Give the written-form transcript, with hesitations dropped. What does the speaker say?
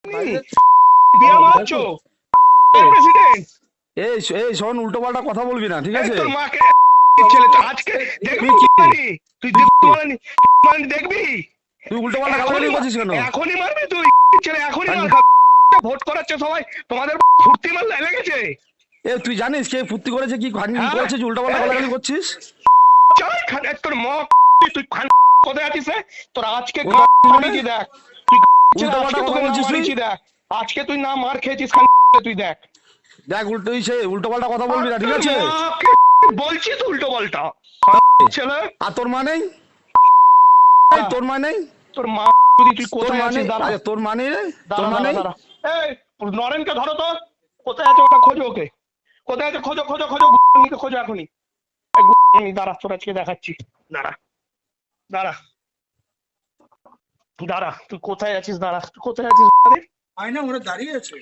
বিয়া মারছো প্রেসিডেন্ট। এই শোন, উল্টো পাল্টা কথা বলবি না, ঠিক আছে? তোর মাকে ছেলে আজকে দেখবি তুই দেখবি তুই উল্টো পাল্টা গালাগালি করছিস কেন? এখনই মারবি তুই ছেলে, এখনই মার খাবি। ভোট করাচ্ছে সবাই, তোমাদের ফুর্তি মাল লেগেছে। তুই জানিস কে ফুর্তি করেছে, কি করেছে, উল্টো পাল্টা গালাগালি করছিস? তোর মক তুই কোথায় আছিস রে? তোর আজকে দেখ তুই উল্টো পাল্টা কথা বলছিস তুই? দেখ আজকে তুই না মার খেয়েছিস, তুই দেখ উল্টো পাল্টা কথা বলবি না, ঠিক আছে? বলছিস উল্টো পাল্টা ছেলে। আর তোর মা নেই? তোর মা নেই? তোর মা যদি তুই কোথায় আছিস দাঁড়া, তোর মা নেই রে? তোর মা নেই? এই নরেনকে ধরো তো, কোথায় আছে ওটা খোঁজো, ওকে কোথায় আছে খোঁজো খোঁজো খোঁজো, খোঁজো এখনই। দাঁড়া তোর আজকে দেখাচ্ছি, দাঁড়া দাঁড়া দাঁড়া তুই কোথায় আছিস, দাঁড়া তুই কোথায় আছিস? আয়না ওরা দাঁড়িয়ে আছে।